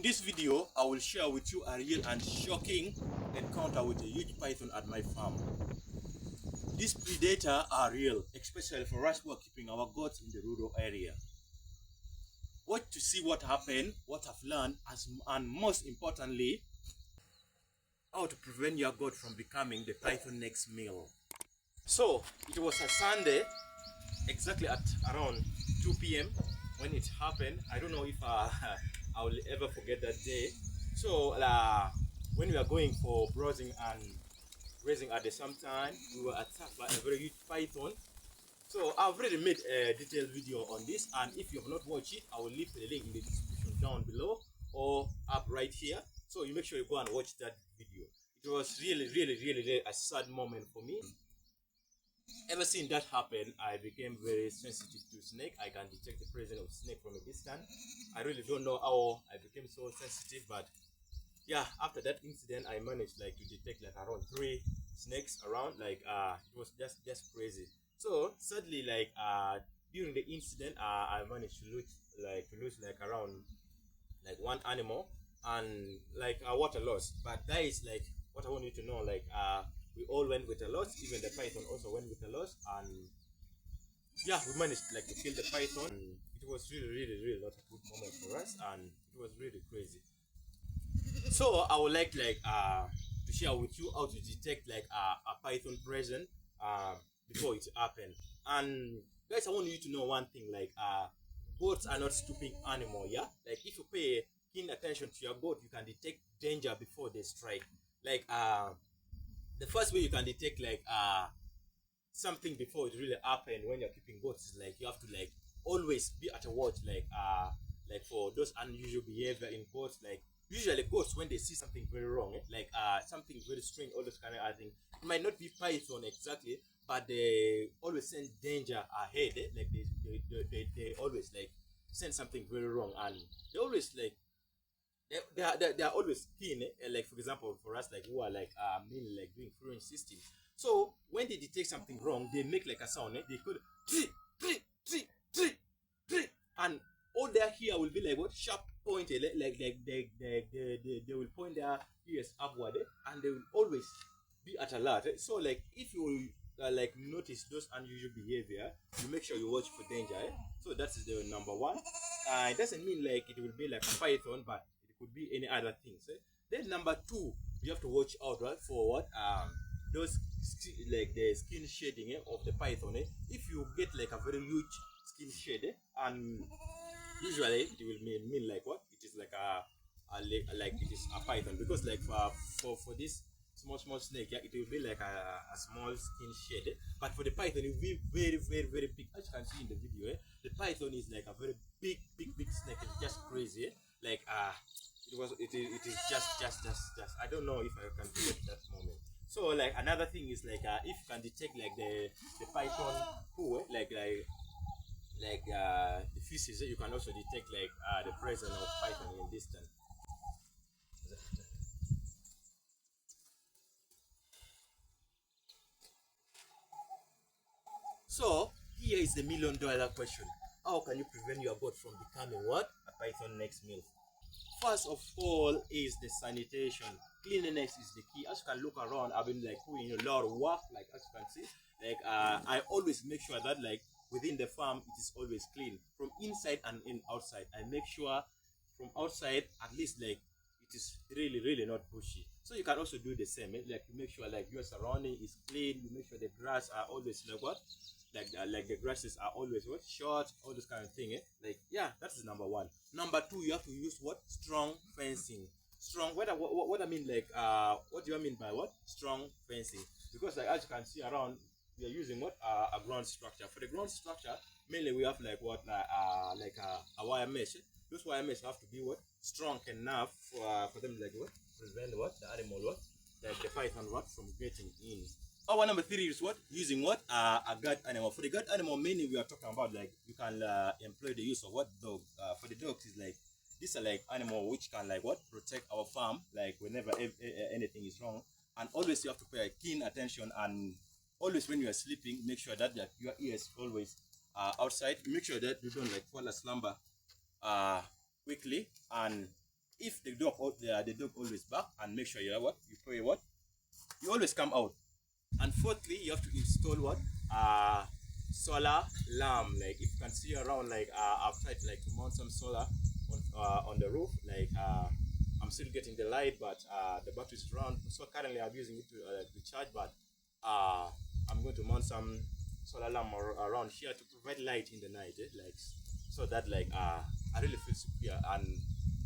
this video, I will share with you a real and shocking encounter with a huge python at my farm. These predators are real, especially for us who are keeping our goats in the rural area. Watch to see what happened, what I've learned, and most importantly, how to prevent your goat from becoming the python next meal. So, it was a Sunday, exactly at around 2 p.m. when it happened. I don't know if I will ever forget that day. So when we were going for browsing and grazing at the same time, we were attacked by a very huge python. So I've already made a detailed video on this, and if you have not watched it, I will leave the link in the description down below or up right here. So you make sure you go and watch that video. It was really a sad moment for me. Ever since that happened, I became very sensitive to snake. I can detect the presence of snake from a distance. I really don't know how I became so sensitive, but yeah, after that incident, I managed to detect around 3 snakes around. It was just crazy. So sadly, during the incident, I managed to lose around one animal and a water loss. But that is what I want you to know. We all went with a loss. Even the python also went with a loss, and yeah, we managed to kill the python. It was really not a good moment for us, and it was really crazy. So I would like to share with you how to detect a python present before it happened. And guys, I want you to know one thing. Goats are not stupid animal. Yeah, if you pay keen attention to your goat, you can detect danger before they strike. The first way you can detect something before it really happened when you're keeping goats is you have to always be at a watch for those unusual behavior in goats. Usually goats, when they see something very wrong, something very strange, all those kind of things, it might not be python exactly, but they always sense danger ahead. They always sense something very wrong, and they always they are always keen. For example, for us who are mainly doing fluent system. So when they detect something wrong, they make a sound. They could and all their ear will be what sharp pointed, they will point their ears upward, and they will always be at alert. So if you notice those unusual behavior, you make sure you watch for danger. So that is the number one. It doesn't mean it will be like a python, but it could be any other things. Then number two, you have to watch out for what those the skin shading of the python. If you get a very huge skin shade, and usually it will mean what it is it is a python, because for this small snake, yeah, it will be a small skin shade. But for the python, it will be very big. As you can see in the video, the python is a very big snake. It's just crazy. It is just I don't know if I can do it that moment. So another thing is if you can detect the python poo, the feces, you can also detect the presence of python in distance. So here is the $1,000,000 question: how can you prevent your goat from becoming what a python next meal? First of all is the sanitation. Cleanliness is the key. As you can look around, I've been doing a lot of work. As you can see, I always make sure that within the farm it is always clean from inside and outside. I make sure from outside at least it is really not bushy. So you can also do the same. You make sure your surrounding is clean. You make sure the grass are always the grasses are always what short, all this kind of thing. Yeah, that is number one. Number two, you have to use what strong fencing. Strong. What I mean what do I mean by what strong fencing? Because as you can see around, we are using what a ground structure. For the ground structure, mainly we have a wire mesh. Those wire mesh have to be what strong enough for them what prevent what the animal what the python what from getting in. Our number three is what using what a guard animal. For the guard animal, mainly we are talking about you can employ the use of what dog. For the dogs is these are animal which can what protect our farm whenever anything is wrong. And always you have to pay keen attention, and always when you are sleeping, make sure that your ears always outside. Make sure that you don't fall asleep quickly, and If the dog always bark, and make sure you know what you pray what you always come out. And fourthly, you have to install what solar lamp. Like if you can see around, like I've tried like to mount some solar on the roof. Like I'm still getting the light, but the battery is around. So currently I'm using it to charge, but uh, I'm going to mount some solar lamp around here to provide light in the night, like so that like I really feel secure and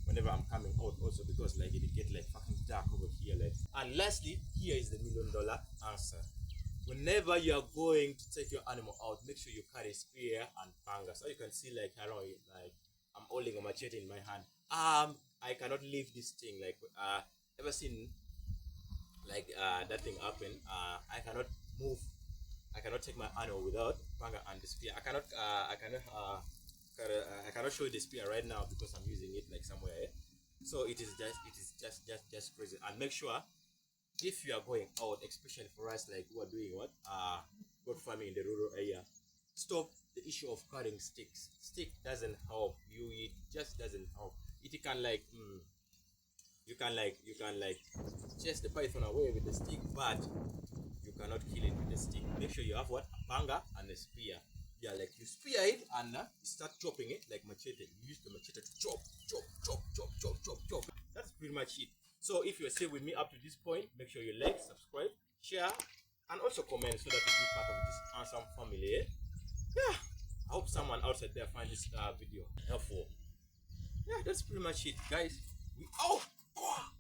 whenever I'm coming out also, because like it get like fucking dark over here. Like, and lastly, here is the $1,000,000 answer. Whenever you are going to take your animal out, make sure you carry spear and panga. So you can see like around, like I'm holding a machete in my hand. I cannot leave this thing. Like ever seen like that thing happen? I cannot move. I cannot take my animal without panga and the spear. I cannot show you the spear right now because I'm using it like somewhere. So it is just crazy. And make sure if you are going out, especially for us like who are doing what goat farming in the rural area, stop the issue of carrying sticks. Stick doesn't help you. It just doesn't help. It can like you can like chase the python away with the stick, but you cannot kill it with the stick. Make sure you have what a panga and a spear. Yeah, like you spear it and you start chopping it like machete. You use the machete to chop, chop, chop, chop, chop, chop, chop. That's pretty much it. So if you're still with me up to this point, make sure you like, subscribe, share, and also comment so that you be part of this awesome family. Yeah, I hope someone outside there find this video helpful. Yeah, that's pretty much it, guys. We out.